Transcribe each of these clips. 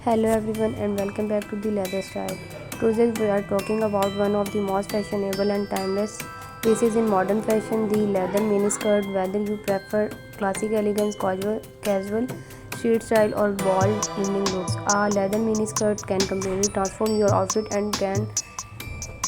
Hello everyone and welcome back to the Leather Style. Today we are talking about one of the most fashionable and timeless pieces in modern fashion, the leather miniskirt. Whether you prefer classic elegance, casual street style or bold evening looks, a leather miniskirt can completely transform your outfit and can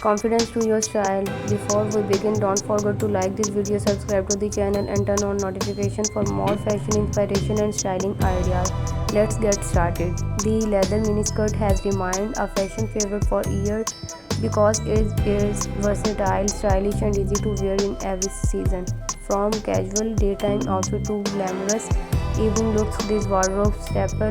confidence to your style. Before we begin, don't forget to like this video, subscribe to the channel and turn on notifications for more fashion inspiration and styling ideas. Let's get started. The leather miniskirt has remained a fashion favorite for years because it is versatile, stylish and easy to wear in every season. From casual daytime outfit to glamorous evening looks, this wardrobe staple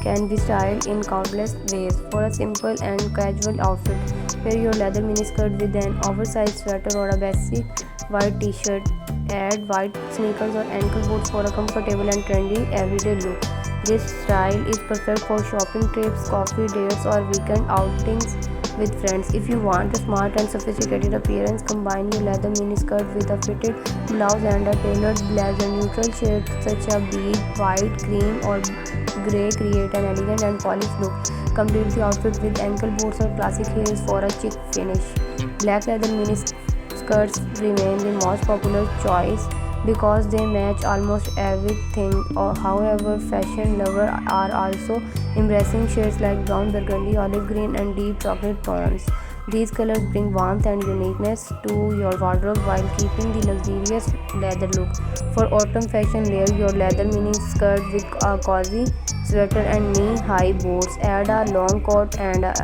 can be styled in countless ways. For a simple and casual outfit, pair your leather miniskirt with an oversized sweater or a basic white t-shirt. Add white sneakers or ankle boots for a comfortable and trendy everyday look. This style is perfect for shopping trips, coffee dates, or weekend outings with friends. If you want a smart and sophisticated appearance, combine your leather miniskirt with a fitted blouse and a tailored blazer. Neutral shades such as beige, white, cream, or grey create an elegant and polished look. Complete the outfit with ankle boots or classic heels for a chic finish. Black leather miniskirts remain the most popular choice because they match almost everything. However, fashion lovers are also embracing shades like brown, burgundy, olive green, and deep chocolate tones. These colors bring warmth and uniqueness to your wardrobe while keeping the luxurious leather look. For autumn fashion, layer your leather miniskirt with a cozy sweater and knee-high boots. Add a long coat and a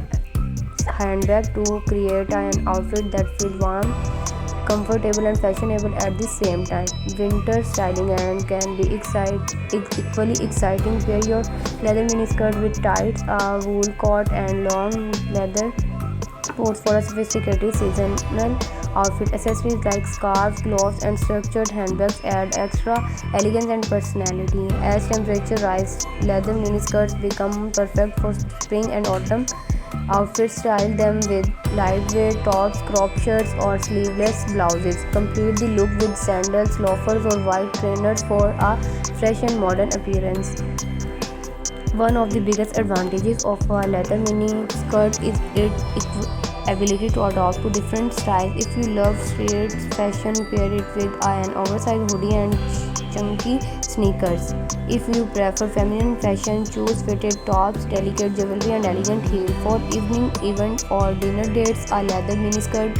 handbag to create an outfit that feels warm, comfortable and fashionable at the same time. Winter styling and can be equally exciting. Pair your leather miniskirt with tights, a wool coat and long leather boots for a sophisticated seasonal outfit. Accessories like scarves, gloves and structured handbags add extra elegance and personality. As temperature rises, leather miniskirts become perfect for spring and autumn outfits. Style them with lightweight tops, crop shirts or sleeveless blouses. Complete the look with sandals, loafers or white trainers for a fresh and modern appearance. One of the biggest advantages of a leather miniskirt is its ability to adapt to different styles. If you love street fashion, pair it with an oversized hoodie and chunky sneakers. If you prefer feminine fashion, choose fitted tops, delicate jewelry and elegant heels. For evening events or dinner dates, a leather miniskirt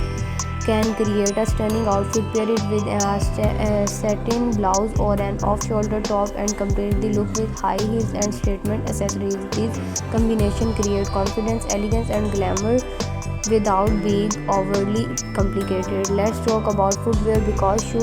can create a stunning outfit. Pair it with a satin blouse or an off-shoulder top and complete the look with high heels and statement accessories. These combination create confidence, elegance and glamour without being overly complicated. Let's talk about footwear because shoes